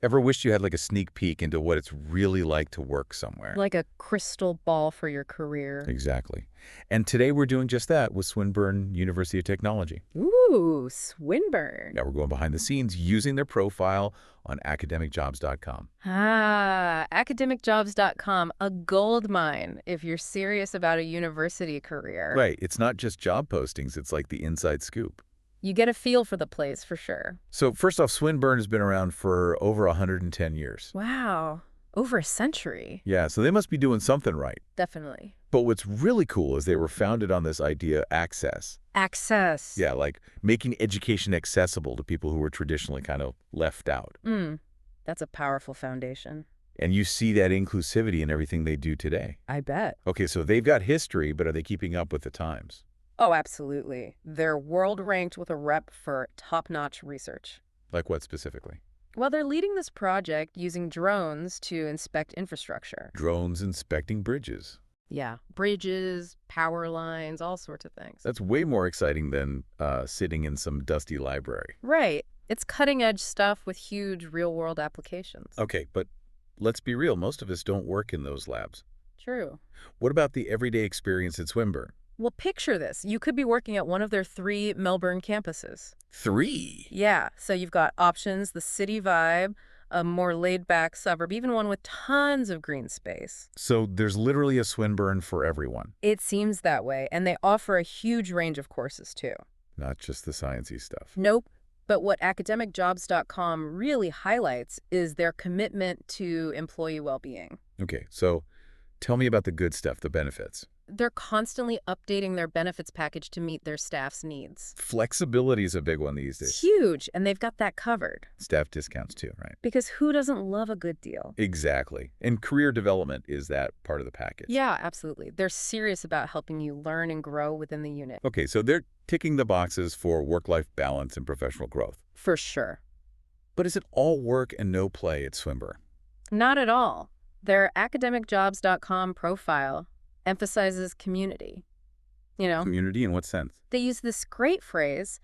Ever wished you had like a sneak peek into what it's really like to work somewhere? Like a crystal ball for your career. Exactly. And today we're doing just that with Swinburne University of Technology. Ooh, Swinburne. Now we're going behind the scenes using their profile on academicjobs.com. Academicjobs.com, a gold mine if you're serious about a university career. Right. It's not just job postings. It's like the inside scoop. You get a feel for the place for sure. So first off, Swinburne has been around for over 110 years. Wow, over a century. Yeah, so they must be doing something right. Definitely. But what's really cool is they were founded on this idea, access. Access. Yeah, like making education accessible to people who were traditionally kind of left out. That's a powerful foundation. And you see that inclusivity in everything they do today. I bet. Okay, so they've got history, but are they keeping up with the times? Oh, absolutely. They're world ranked with a rep for top-notch research. Like what specifically? Well, they're leading this project using drones to inspect infrastructure. Drones inspecting bridges. Yeah, bridges, power lines, all sorts of things. That's way more exciting than sitting in some dusty library. Right. It's cutting-edge stuff with huge real-world applications. Okay, but let's be real. Most of us don't work in those labs. True. What about the everyday experience at Swinburne? Well, picture this. You could be working at one of their 3 Melbourne campuses. 3? Yeah, so you've got options, the city vibe, a more laid-back suburb, even one with tons of green space. So there's literally a Swinburne for everyone, It seems that way, and they offer a huge range of courses, too. not just the sciencey stuff. Nope. But what academicjobs.com really highlights is their commitment to employee well-being. Okay, so tell me about the good stuff, the benefits. They're constantly updating their benefits package to meet their staff's needs. Flexibility is a big one these It's days. huge, and they've got that covered. Staff discounts too, right? Because who doesn't love a good deal? Exactly. And career development is that part of the package. Yeah, absolutely. They're serious about helping you learn and grow within the unit. Okay, so they're ticking the boxes for work-life balance and professional growth. For sure. But is it all work and no play at Swinburne? Not at all. Their academicjobs.com profile emphasizes community. Community in what sense? They use this great phrase,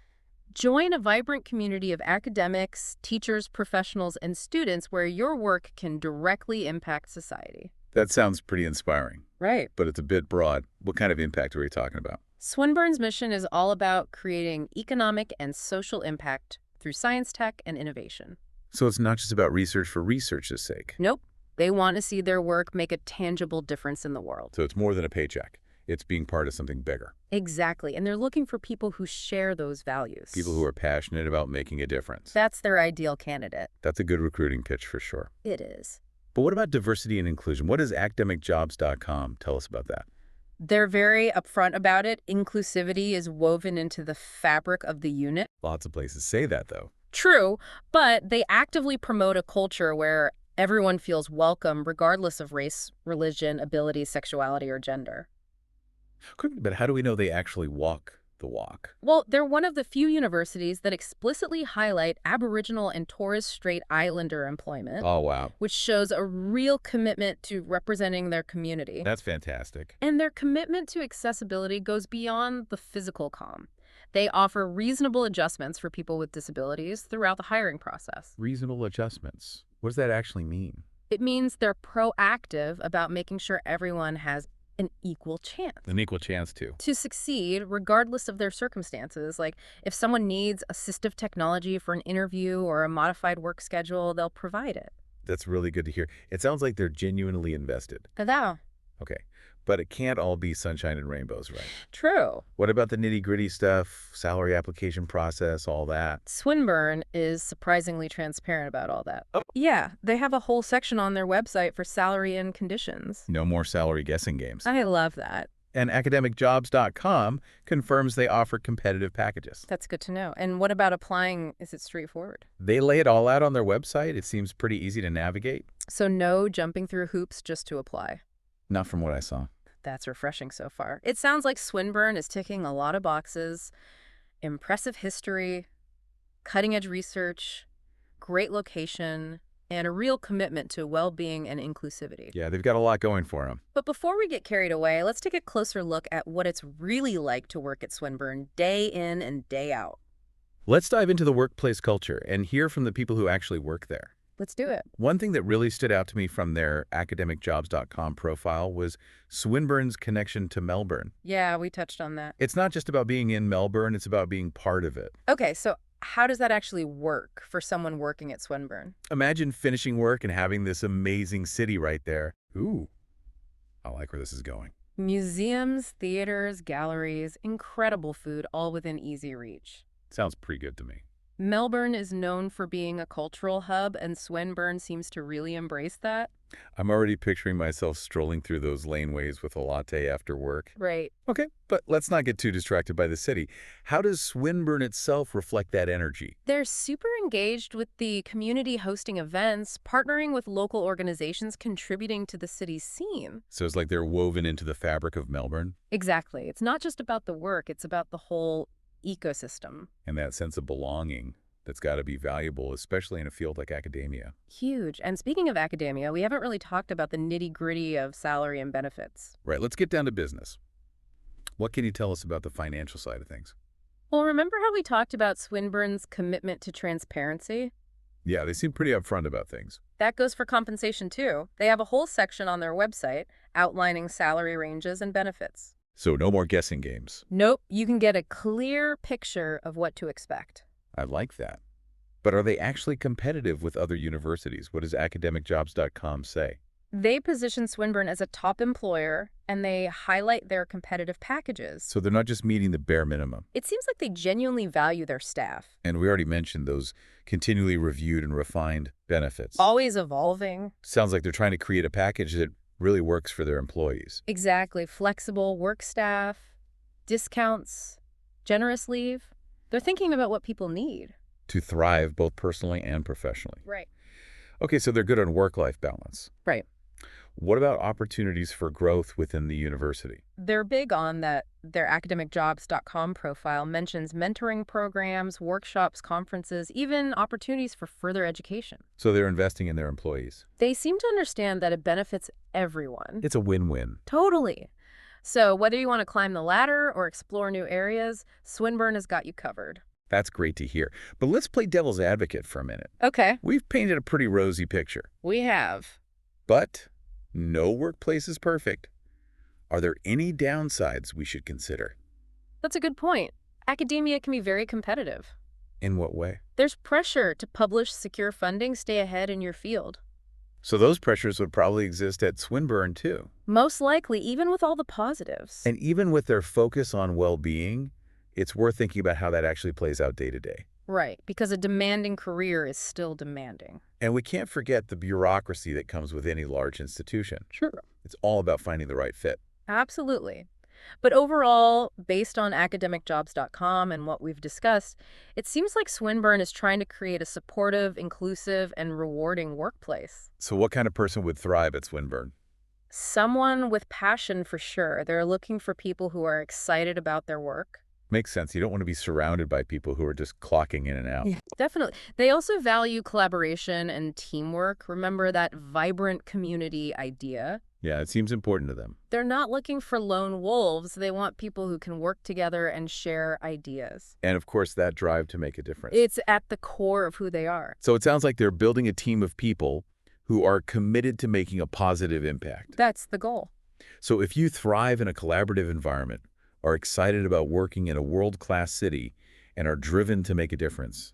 join a vibrant community of academics, teachers, professionals, and students where your work can directly impact society. That sounds pretty inspiring, Right. but it's a bit broad. What kind of impact are we talking about? Swinburne's mission is all about creating economic and social impact through science, tech, and innovation. So it's not just about research for research's sake. Nope. They want to see their work make a tangible difference in the world. So it's more than a paycheck. It's being part of something bigger. Exactly. And they're looking for people who share those values. People who are passionate about making a difference. That's their ideal candidate. That's a good recruiting pitch for sure. It is. But what about diversity and inclusion? What does academicjobs.com tell us about that? They're very upfront about it. Inclusivity is woven into the fabric of the unit. Lots of places say that, though. True, but they actively promote a culture where everyone feels welcome regardless of race, religion, ability, sexuality, or gender. But how do we know they actually walk the walk? Well, they're one of the few universities that explicitly highlight Aboriginal and Torres Strait Islander employment, Oh, wow. which shows a real commitment to representing their community. That's fantastic. And their commitment to accessibility goes beyond the physical comm. They offer reasonable adjustments for people with disabilities throughout the hiring process. Reasonable adjustments. What does that actually mean? It means they're proactive about making sure everyone has an equal chance An equal chance to. succeed regardless of their circumstances. Like if someone needs assistive technology for an interview or a modified work schedule, they'll provide it. That's really good to hear. It sounds like they're genuinely invested. Kada. Okay. But it can't all be sunshine and rainbows, right? True. What about the nitty-gritty stuff, salary application process, all that? Swinburne is surprisingly transparent about all that. Oh. Yeah, they have a whole section on their website for salary and conditions. No more salary guessing games. I love that. And academicjobs.com confirms they offer competitive packages. That's good to know. And what about applying? Is it straightforward? They lay it all out on their website. It seems pretty easy to navigate. So no jumping through hoops just to apply. Not from what I saw. That's refreshing so far. It sounds like Swinburne is ticking a lot of boxes. Impressive history, cutting-edge research, great location, and a real commitment to well-being and inclusivity. Yeah, they've got a lot going for them. But before we get carried away, let's take a closer look at what it's really like to work at Swinburne day in and day out. Let's dive into the workplace culture and hear from the people who actually work there. Let's do it. One thing that really stood out to me from their academicjobs.com profile was Swinburne's connection to Melbourne. Yeah, we touched on that. It's not just about being in Melbourne, it's about being part of it. Okay, so how does that actually work for someone working at Swinburne? Imagine finishing work and having this amazing city right there. Ooh, I like where this is going. Museums, theaters, galleries, incredible food, all within easy reach. Sounds pretty good to me. Melbourne is known for being a cultural hub, and Swinburne seems to really embrace that. I'm already picturing myself strolling through those laneways with a latte after work. Right. Okay, but let's not get too distracted by the city. How does Swinburne itself reflect that energy? They're super engaged with the community hosting events, partnering with local organizations contributing to the city's scene. So it's like they're woven into the fabric of Melbourne, Exactly. It's not just about the work, it's about the whole ecosystem. and that sense of belonging that's got to be valuable, especially in a field like academia. Huge. And speaking of academia, we haven't really talked about the nitty-gritty of salary and benefits. Right, let's get down to business. What can you tell us about the financial side of things? Well, remember how we talked about Swinburne's commitment to transparency? Yeah, they seem pretty upfront about things. That goes for compensation, too. They have a whole section on their website outlining salary ranges and benefits. So no more guessing games. Nope, you can get a clear picture of what to expect. I like that. But are they actually competitive with other universities? What does academicjobs.com say? They position Swinburne as a top employer, and they highlight their competitive packages. So they're not just meeting the bare minimum. It seems like they genuinely value their staff. And we already mentioned those continually reviewed and refined benefits. Always evolving. Sounds like they're trying to create a package that really works for their employees. Exactly. Flexible work staff, discounts, generous leave. They're thinking about what people need. To thrive both personally and professionally. Right. Okay, so they're good on work-life balance. Right. What about opportunities for growth within the university? They're big on that. Their academicjobs.com profile mentions mentoring programs, workshops, conferences, even opportunities for further education. So they're investing in their employees. They seem to understand that it benefits everyone. It's a win-win. Totally. So whether you want to climb the ladder or explore new areas, Swinburne has got you covered. That's great to hear. But let's play devil's advocate for a minute. Okay. We've painted a pretty rosy picture. We have. But no workplace is perfect. Are there any downsides we should consider? That's a good point. Academia can be very competitive. In what way? There's pressure to publish, secure funding, stay ahead in your field. So those pressures would probably exist at Swinburne too. Most likely, even with all the positives. And even with their focus on well-being, it's worth thinking about how that actually plays out day to day. Right, because a demanding career is still demanding. And we can't forget the bureaucracy that comes with any large institution. Sure. It's all about finding the right fit. Absolutely. But overall, based on academicjobs.com and what we've discussed, it seems like Swinburne is trying to create a supportive, inclusive, and rewarding workplace. So what kind of person would thrive at Swinburne? Someone with passion for sure. They're looking for people who are excited about their work. Makes sense. You don't want to be surrounded by people who are just clocking in and out. Yeah, definitely. They also value collaboration and teamwork. Remember that vibrant community idea? Yeah, it seems important to them. They're not looking for lone wolves. They want people who can work together and share ideas. And of course, that drive to make a difference. It's at the core of who they are. So it sounds like they're building a team of people who are committed to making a positive impact. That's the goal. So if you thrive in a collaborative environment, are excited about working in a world-class city, and are driven to make a difference,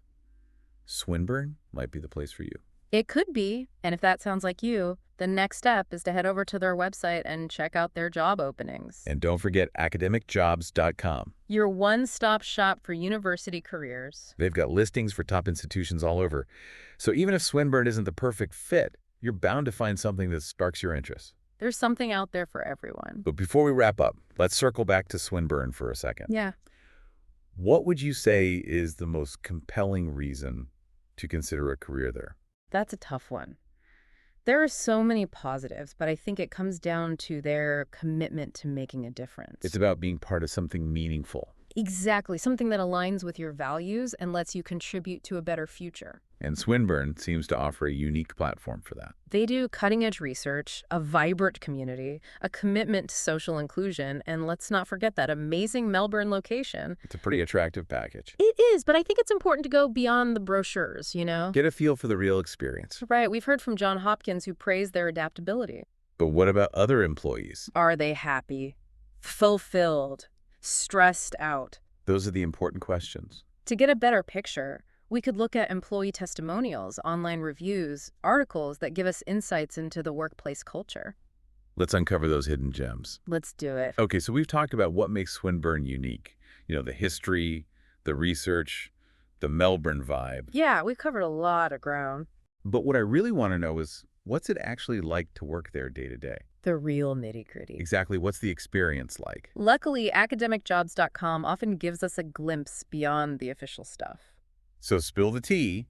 Swinburne might be the place for you. It could be. And if that sounds like you, the next step is to head over to their website and check out their job openings. And don't forget academicjobs.com. Your one-stop shop for university careers. They've got listings for top institutions all over. So even if Swinburne isn't the perfect fit, you're bound to find something that sparks your interest. There's something out there for everyone. But before we wrap up, let's circle back to Swinburne for a second. Yeah. What would you say is the most compelling reason to consider a career there? That's a tough one. There are so many positives, but I think it comes down to their commitment to making a difference. It's about being part of something meaningful. Exactly. Something that aligns with your values and lets you contribute to a better future. And Swinburne seems to offer a unique platform for that. They do cutting-edge research, a vibrant community, a commitment to social inclusion, and let's not forget that amazing Melbourne location. It's a pretty attractive package. It is, but I think it's important to go beyond the brochures, you know? Get a feel for the real experience. Right, we've heard from John Hopkins who praised their adaptability. But what about other employees? Are they happy, fulfilled, stressed out? Those are the important questions. To get a better picture, we could look at employee testimonials, online reviews, articles that give us insights into the workplace culture. Let's uncover those hidden gems. Let's do it. Okay, so we've talked about what makes Swinburne unique. You know, the history, the research, the Melbourne vibe. Yeah, we've covered a lot of ground. But what I really want to know is, what's it actually like to work there day to day? The real nitty-gritty. Exactly, what's the experience like? Luckily, academicjobs.com often gives us a glimpse beyond the official stuff. So spill the tea.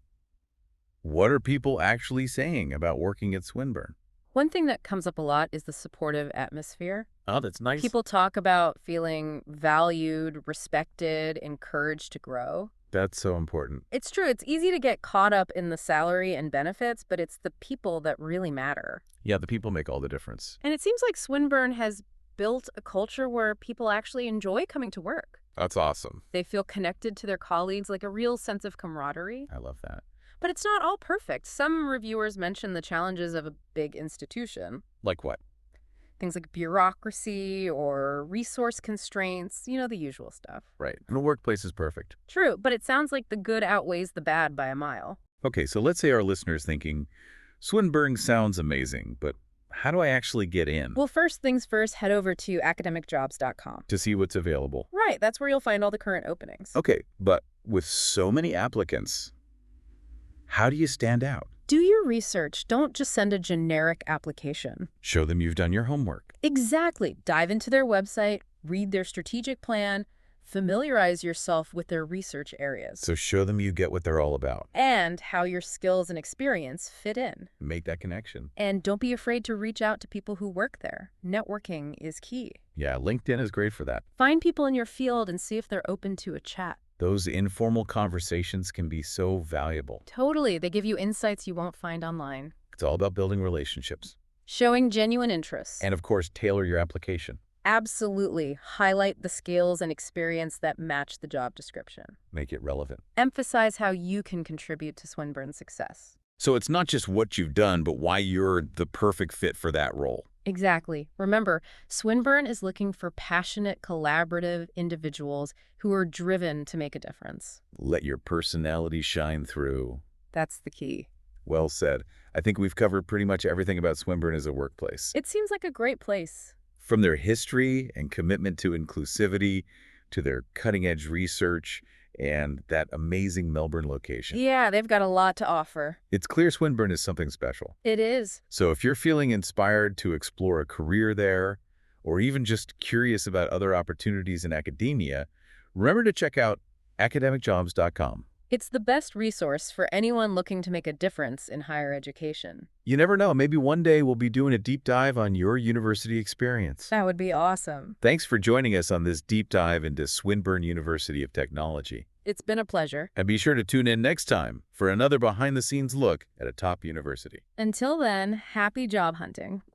What are people actually saying about working at Swinburne? One thing that comes up a lot is the supportive atmosphere. Oh, that's nice. People talk about feeling valued, respected, encouraged to grow. That's so important. It's true. It's easy to get caught up in the salary and benefits, but it's the people that really matter. Yeah, the people make all the difference. And it seems like Swinburne has built a culture where people actually enjoy coming to work. That's awesome. They feel connected to their colleagues, like a real sense of camaraderie. I love that. But it's not all perfect. Some reviewers mention the challenges of a big institution. Like what? Things like bureaucracy or resource constraints, you know, the usual stuff. Right. And the workplace is perfect. True, but it sounds like the good outweighs the bad by a mile. Okay, so let's say our listener's thinking, Swinburne sounds amazing, but how do I actually get in? Well, first things first, head over to academicjobs.com. To see what's available. Right, that's where you'll find all the current openings. Okay, but with so many applicants, how do you stand out? Do your research. Don't just send a generic application. Show them you've done your homework. Exactly. Dive into their website, read their strategic plan, familiarize yourself with their research areas. So show them you get what they're all about. And how your skills and experience fit in. Make that connection. And don't be afraid to reach out to people who work there. Networking is key. Yeah, LinkedIn is great for that. Find people in your field and see if they're open to a chat. Those informal conversations can be so valuable. Totally. They give you insights you won't find online. It's all about building relationships. Showing genuine interest. And of course, tailor your application. Absolutely. Highlight the skills and experience that match the job description. Make it relevant. Emphasize how you can contribute to Swinburne's success. So it's not just what you've done, but why you're the perfect fit for that role. Exactly. Remember, Swinburne is looking for passionate, collaborative individuals who are driven to make a difference. Let your personality shine through. That's the key. Well said. I think we've covered pretty much everything about Swinburne as a workplace. It seems like a great place. From their history and commitment to inclusivity, to their cutting-edge research, and that amazing Melbourne location. Yeah, they've got a lot to offer. It's clear Swinburne is something special. It is. So if you're feeling inspired to explore a career there, or even just curious about other opportunities in academia, remember to check out academicjobs.com. It's the best resource for anyone looking to make a difference in higher education. You never know, maybe one day we'll be doing a deep dive on your university experience. That would be awesome. Thanks for joining us on this deep dive into Swinburne University of Technology. It's been a pleasure. And be sure to tune in next time for another behind-the-scenes look at a top university. Until then, happy job hunting.